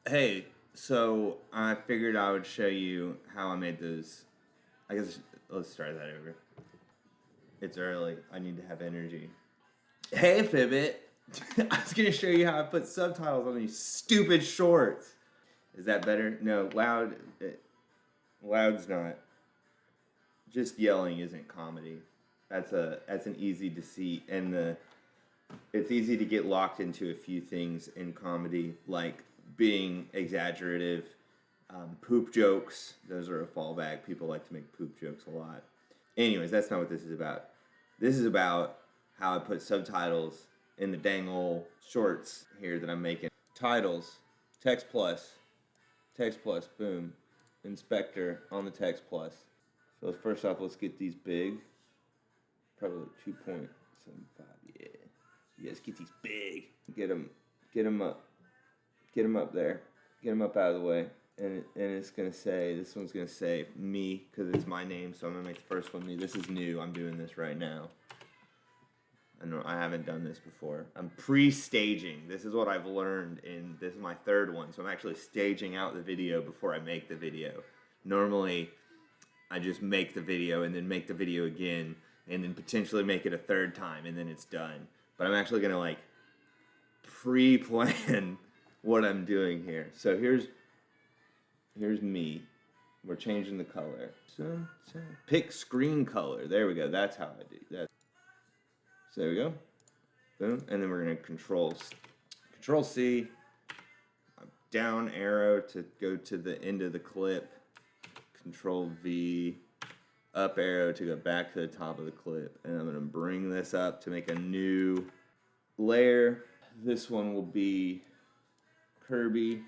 Hey, so I figured I would show you how I made those. I guess let's start that over. It's early. I need to have energy. Hey, Fibbit. I was going to show you how I put subtitles on these stupid shorts. Is that better? No, loud's not. Just yelling isn't comedy. That's an easy deceit, and it's easy to get locked into a few things in comedy, like being exaggerative, poop jokes. Those are a fallback. People like to make poop jokes a lot. Anyways, that's not what this is about. This is about how I put subtitles in the dang old shorts here that I'm making. Titles, text plus, boom. Inspector on the text plus. So first off, let's get these big. Probably 2.75. Yeah. Let's get these big. Get them up. Get them up there. Get them up out of the way. And it's going to say, this one's going to say me, because it's my name, so I'm going to make the first one me. This is new. I'm doing this right now. I haven't done this before. I'm pre-staging. This is what I've learned, this is my third one, so I'm actually staging out the video before I make the video. Normally, I just make the video and then make the video again, and then potentially make it a third time, and then it's done. But I'm actually going to, pre-plan what I'm doing here. So here's me. We're changing the color. Pick screen color. There we go. That's how I do that. So there we go. Boom. And then we're going to control C. Down arrow to go to the end of the clip. Control V. Up arrow to go back to the top of the clip. And I'm going to bring this up to make a new layer. This one will be Kirby.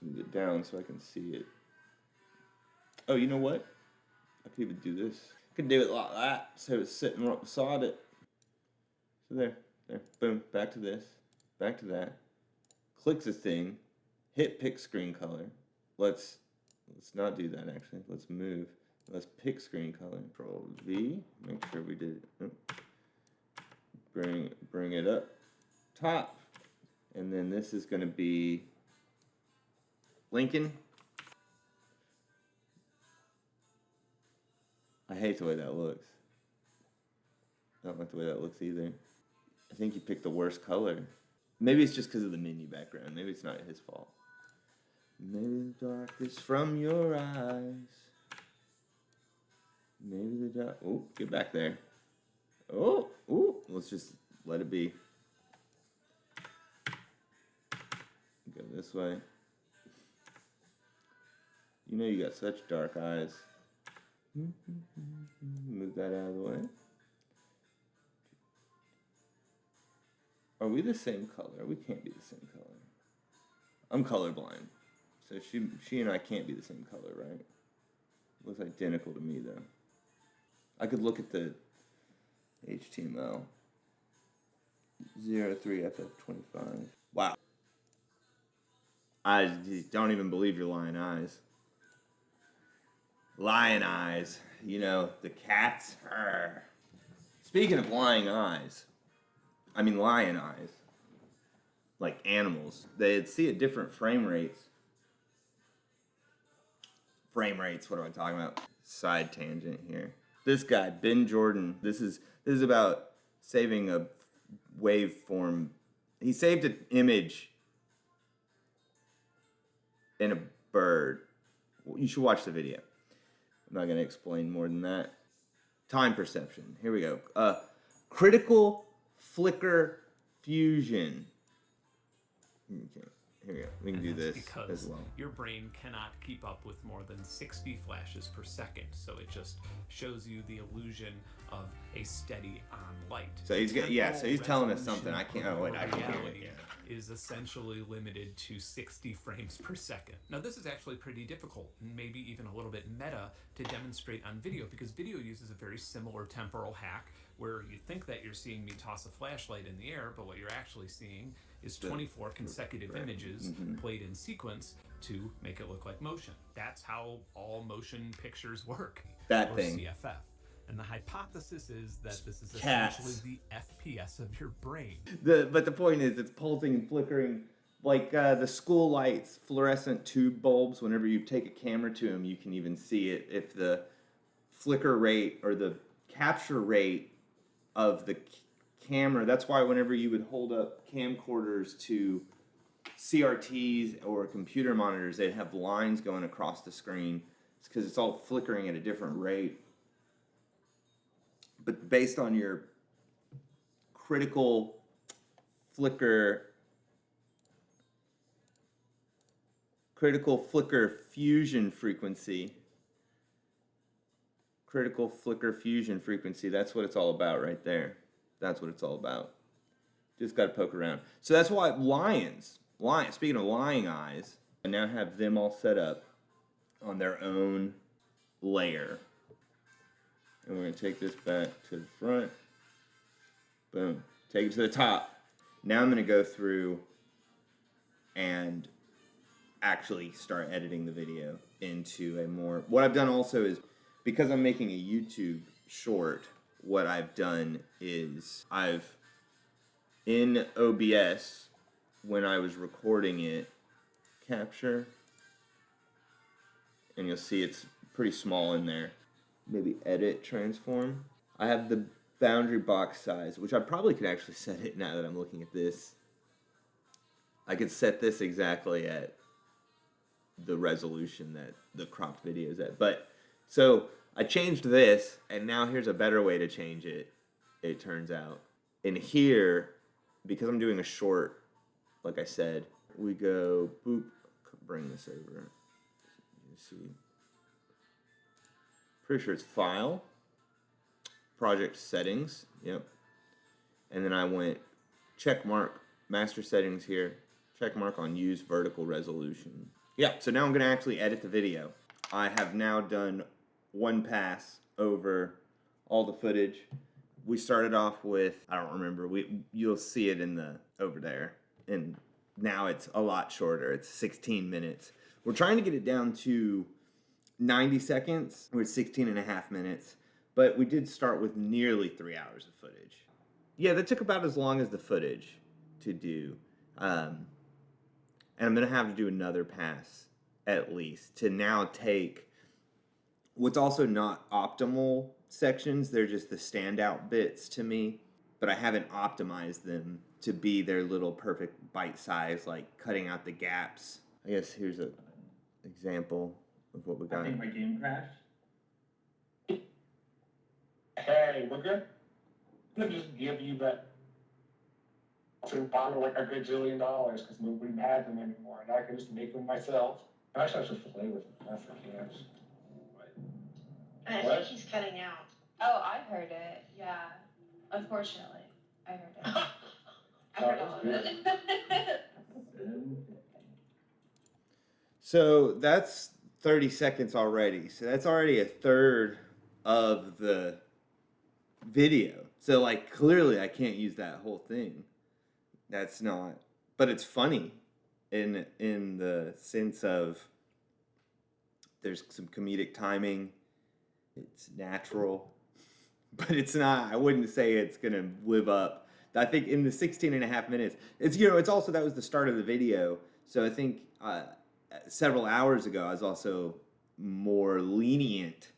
Move it down so I can see it. Oh, you know what? I could even do this. I could do it like that, so it's sitting right beside it. So there, boom, back to this, back to that. Click this thing, hit pick screen color. Let's not do that actually. Let's move. Let's pick screen color. Control V. Make sure we did it. Bring it up top, and then this is going to be Lincoln. I hate the way that looks. I don't like the way that looks either. I think you picked the worst color. Maybe it's just because of the menu background. Maybe it's not his fault. Maybe the darkness from your eyes. Maybe the dark. Oh, get back there. Oh, let's just let it be. Go this way. You know you got such dark eyes. Move that out of the way. Are we the same color? We can't be the same color. I'm colorblind. So she and I can't be the same color, right? Looks identical to me, though. I could look at the HTML. 03FF25. Wow. I don't even believe your lying eyes. Lion eyes, the cats. Arr. Speaking of lion eyes, like animals, they'd see at different frame rates. Frame rates, what am I talking about? Side tangent here. This guy, Ben Jordan, this is about saving a waveform. He saved an image in a bird. You should watch the video. I'm not going to explain more than that. Time perception. Here we go. Critical flicker fusion. Okay, here we go. We can do this as well. Your brain cannot keep up with more than 60 flashes per second, so it just shows you the illusion of a steady on light. So he's telling us something. I can't. Oh wait, I can hear it. Yeah. Is essentially limited to 60 frames per second. Now this is actually pretty difficult, maybe even a little bit meta, to demonstrate on video, because video uses a very similar temporal hack where you think that you're seeing me toss a flashlight in the air, but what you're actually seeing is 24 consecutive images played in sequence to make it look like motion. That's how all motion pictures work. That thing. CFF. And the hypothesis is that this is essentially the FPS of your brain. But the point is, it's pulsing and flickering like the school lights, fluorescent tube bulbs. Whenever you take a camera to them, you can even see it if the flicker rate or the capture rate of the camera. That's why whenever you would hold up camcorders to CRTs or computer monitors, they'd have lines going across the screen. It's because it's all flickering at a different rate. But based on your critical flicker fusion frequency, that's what it's all about right there. That's what it's all about. Just got to poke around. So that's why lions, speaking of lying eyes, I now have them all set up on their own layer. And we're going to take this back to the front. Boom. Take it to the top. Now I'm going to go through and actually start editing the video into a more... What I've done also is, because I'm making a YouTube short, what I've done is in OBS, when I was recording it, capture, and you'll see it's pretty small in there. Maybe edit, transform. I have the boundary box size, which I probably could actually set it now that I'm looking at this. I could set this exactly at the resolution that the cropped video is at. But, so I changed this, and now here's a better way to change it, it turns out. In here, because I'm doing a short, like I said, we go, boop, bring this over. You see. Pretty sure it's File, Project Settings, yep. And then I went check mark, Master Settings here, check mark on Use Vertical Resolution. Yeah, so now I'm going to actually edit the video. I have now done one pass over all the footage. We started off with, I don't remember, you'll see it in the, over there. And now it's a lot shorter, it's 16 minutes. We're trying to get it down to 90 seconds. We're at 16 and a half minutes. But we did start with nearly 3 hours of footage. Yeah, that took about as long as the footage to do. And I'm going to have to do another pass, at least, to now take what's also not optimal sections. They're just the standout bits to me. But I haven't optimized them to be their little perfect bite size, like cutting out the gaps. I guess here's an example of what we got. I think my game crashed. Hey, we're good. I'm gonna just give you that to bottle like a gajillion dollars because nobody had them anymore, and I can just make them myself. Actually, I should play with them. That's the chance. I think he's cutting out. Oh, I heard it. Yeah. Unfortunately, I heard it. I heard all of it. So that's 30 seconds already. So that's already a third of the video. So like clearly I can't use that whole thing. That's not, but it's funny in the sense of there's some comedic timing. It's natural, but it's not, I wouldn't say it's going to live up. I think in the 16 and a half minutes, it's, you know, it's also, that was the start of the video. So I think several hours ago, I was also more lenient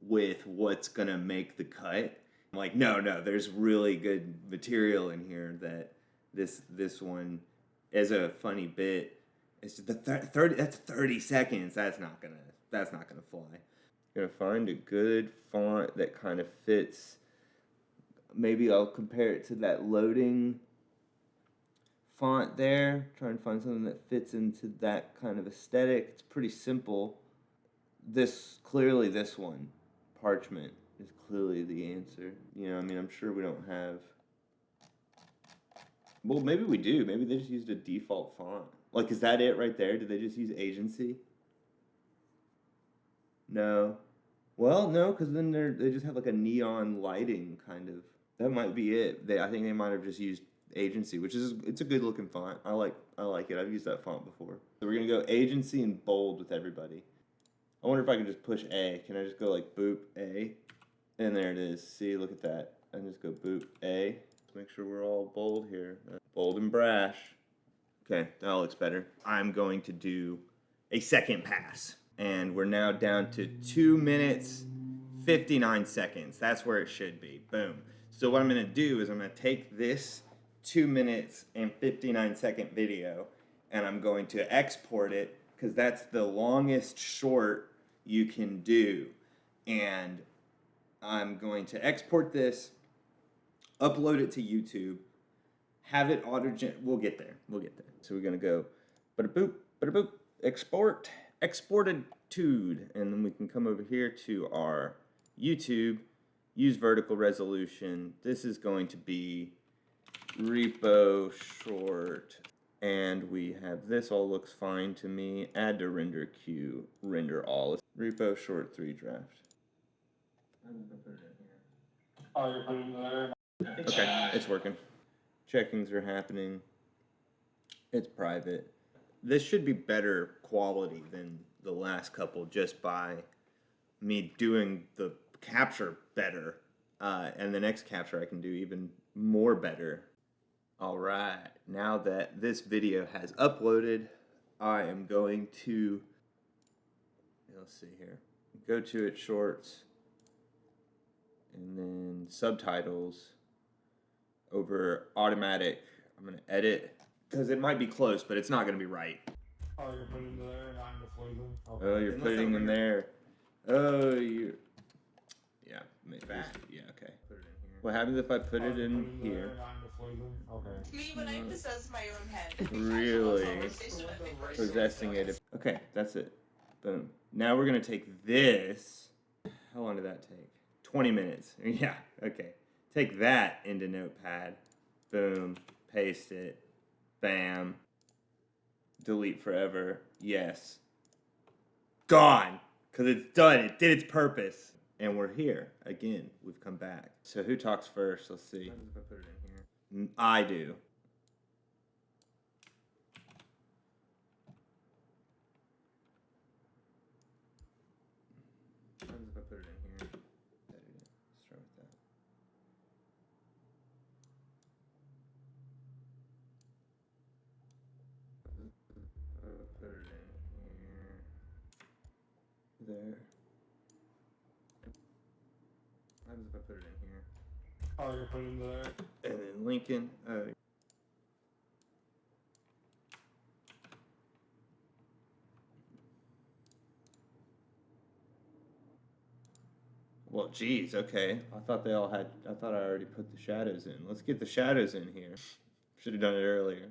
with what's going to make the cut. I'm like, no, there's really good material in here that this one is a funny bit. It's just the 30, that's 30 seconds. That's not gonna fly. Gonna find a good font that kind of fits. Maybe I'll compare it to that loading font there. Try and find something that fits into that kind of aesthetic. It's pretty simple. This one, Parchment, is clearly the answer. You know, I mean, I'm sure we don't have. Well, maybe we do. Maybe they just used a default font. Like, is that it right there? Did they just use Agency? No. Well, no, because then they just have like a neon lighting kind of. That might be it. I think they might have just used Agency, which is, it's a good looking font. I like it. I've used that font before. So we're gonna go Agency and bold with everybody. I wonder if I can just push A. Can I just go like boop A? And there it is. See, look at that. I can just go boop A. Let's make sure we're all bold here. Bold and brash. Okay, that looks better. I'm going to do a second pass. And we're now down to 2 minutes, 59 seconds. That's where it should be. Boom. So what I'm gonna do is I'm gonna take this 2 minutes and 59 second video and I'm going to export it because that's the longest short you can do. And I'm going to export this, upload it to YouTube, have it we'll get there. So we're gonna go bada boop, export, exported tude, and then we can come over here to our YouTube, use vertical resolution. This is going to be repo short, and we have this all looks fine to me. Add to render queue, render all. Repo short 3 draft. I'm gonna put it in here. Oh, you're putting it there? Okay, it's working. Checkings are happening. It's private. This should be better quality than the last couple just by me doing the capture better. And the next capture I can do even more better. All right, now that this video has uploaded, I am going to, let's see here, go to it shorts, and then subtitles, over automatic. I'm gonna edit, because it might be close, but it's not gonna be right. Oh, you're putting it there and I'm just leaving? Okay. Oh, you're putting in there. Oh, you. Yeah, maybe. Yeah, okay. Put it in here. What happens if I put it in here? Okay. Me when I possess my own head. Really possessing it. Okay, that's it. Boom. Now we're gonna take this. How long did that take? 20 minutes. Yeah, okay. Take that into Notepad. Boom. Paste it. Bam. Delete forever. Yes. Gone. Because it's done. It did its purpose. And we're here. Again, we've come back. So who talks first? Let's see. What happens if I put it in here? I do. What happens if I put it in here? Edit it. Let's try with that. Put it in here. There. What happens if I put it in here? Oh, you're putting it there? And then Lincoln. Well, geez, okay. I thought they all had. I thought I already put the shadows in. Let's get the shadows in here. Should have done it earlier.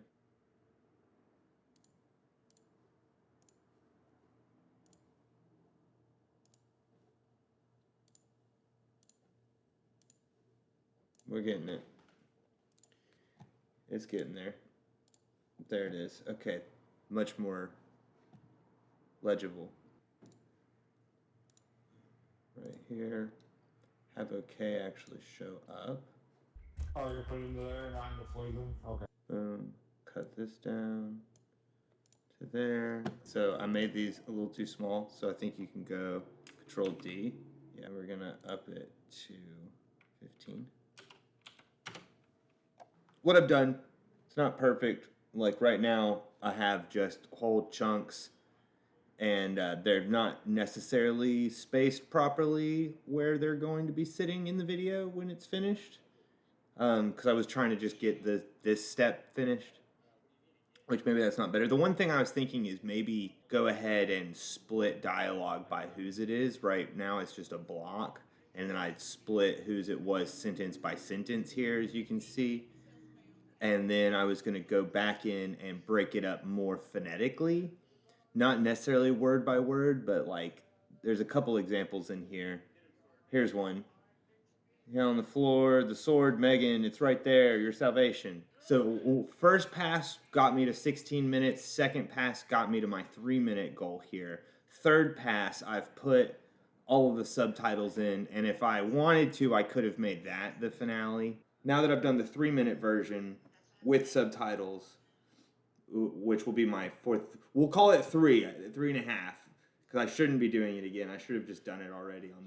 We're getting it. It's getting there. There it is. Okay. Much more legible. Right here. Have OK actually show up. Oh, you're putting it there and I'm just leaving? Okay. Boom. Cut this down to there. So I made these a little too small, so I think you can go Control D. Yeah, we're gonna up it to 15. What I've done, it's not perfect. Like right now, I have just whole chunks, and they're not necessarily spaced properly where they're going to be sitting in the video when it's finished. Because I was trying to just get this step finished, which maybe that's not better. The one thing I was thinking is maybe go ahead and split dialogue by whose it is. Right now it's just a block, and then I'd split whose it was sentence by sentence here, as you can see. And then I was going to go back in and break it up more phonetically. Not necessarily word by word, but like there's a couple examples in here. Here's one. Here on the floor, the sword, Megan, it's right there, your salvation. So first pass got me to 16 minutes. Second pass got me to my 3-minute goal here. Third pass, I've put all of the subtitles in, and if I wanted to, I could have made that the finale. Now that I've done the 3-minute version with subtitles, which will be my fourth, we'll call it 3.5, because I shouldn't be doing it again. I should have just done it already on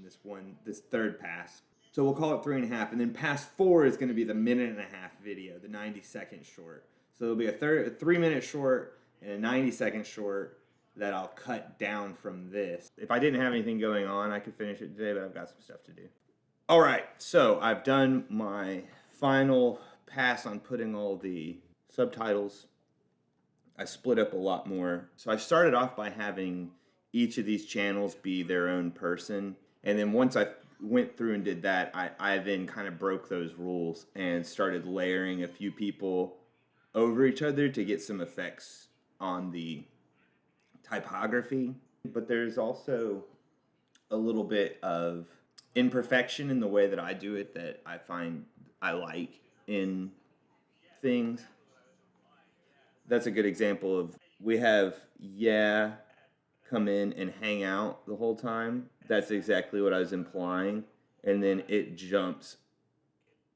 this third pass. So we'll call it 3.5, and then pass 4 is going to be the 1.5-minute video, the 90-second short. So there'll be a 3-minute short and a 90-second short that I'll cut down from this. If I didn't have anything going on, I could finish it today, but I've got some stuff to do. All right, so I've done my final pass on putting all the subtitles. I split up a lot more. So I started off by having each of these channels be their own person. And then once I went through and did that, I then kind of broke those rules and started layering a few people over each other to get some effects on the typography. But there's also a little bit of imperfection in the way that I do it that I find I like in things. That's a good example of, we have come in and hang out the whole time. That's exactly what I was implying. And then it jumps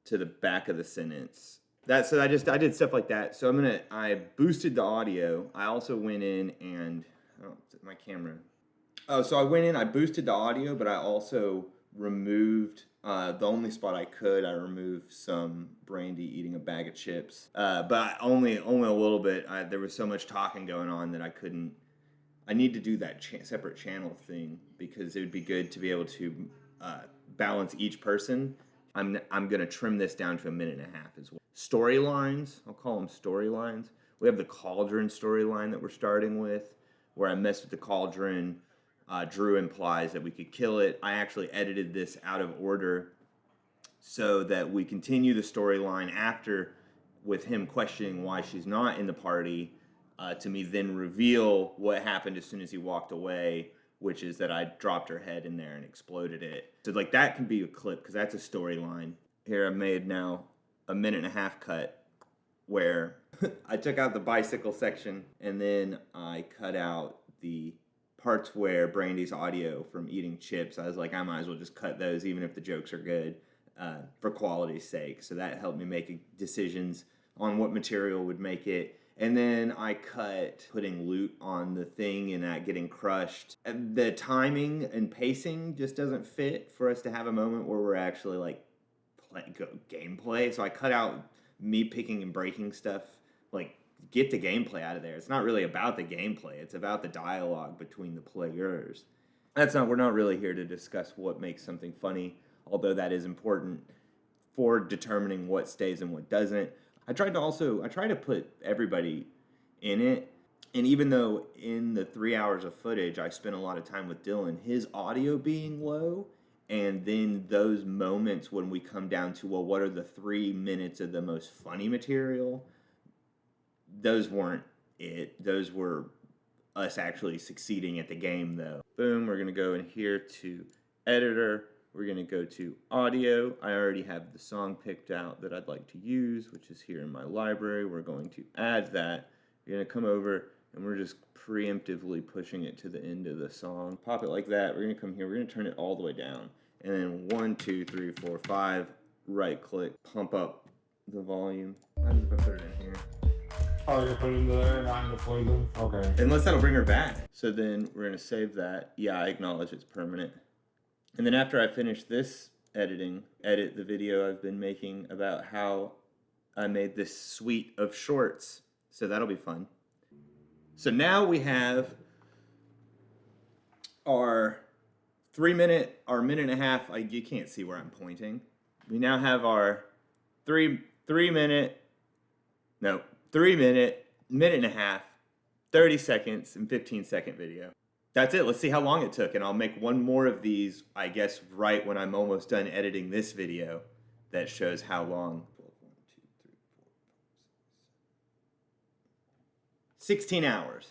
to the back of the sentence. So I did stuff like that. So I boosted the audio. I also went in and, my camera. Oh, so I went in, I boosted the audio, but I also removed, the only spot I could, I removed some Brandy eating a bag of chips. But only a little bit. There was so much talking going on that I need to do that separate channel thing, because it would be good to be able to balance each person. I'm going to trim this down to 1.5 minutes as well. Storylines, I'll call them storylines. We have the Cauldron storyline that we're starting with, where I messed with the Cauldron. Drew implies that we could kill it. I actually edited this out of order so that we continue the storyline after, with him questioning why she's not in the party, to me then reveal what happened as soon as he walked away, which is that I dropped her head in there and exploded it. So like that can be a clip, because that's a storyline. Here I made now a 1.5 minute cut where I took out the bicycle section and then I cut out the parts where Brandy's audio from eating chips. I was like, I might as well just cut those even if the jokes are good, for quality's sake. So that helped me make decisions on what material would make it. And then I cut putting loot on the thing and that getting crushed. And the timing and pacing just doesn't fit for us to have a moment where we're actually like gameplay. So I cut out me picking and breaking stuff. Like, get the gameplay out of there. It's not really about the gameplay. It's about the dialogue between the players. We're not really here to discuss what makes something funny, although that is important for determining what stays and what doesn't. I try to put everybody in it. And even though in the 3 hours of footage, I spent a lot of time with Dylan, his audio being low, and then those moments when we come down to, well, what are the 3 minutes of the most funny material? Those weren't it. Those were us actually succeeding at the game, though. Boom, we're going to go in here to editor. We're going to go to audio. I already have the song picked out that I'd like to use, which is here in my library. We're going to add that. We're going to come over, and we're just preemptively pushing it to the end of the song. Pop it like that. We're going to come here. We're going to turn it all the way down. And then 1, 2, 3, 4, 5, right-click, pump up the volume. How do I put it in here? Oh, you're putting it there and I'm going to play them? Okay. Unless that'll bring her back. So then we're going to save that. Yeah, I acknowledge it's permanent. And then after I finish this edit the video I've been making about how I made this suite of shorts. So that'll be fun. So now we have our 3 minute, our 1.5 minutes. You can't see where I'm pointing. We now have our 3 minute, 1.5 minutes, 30 seconds, and 15-second video. That's it. Let's see how long it took, and I'll make one more of these, I guess, right when I'm almost done editing this video that shows how long. 16 hours.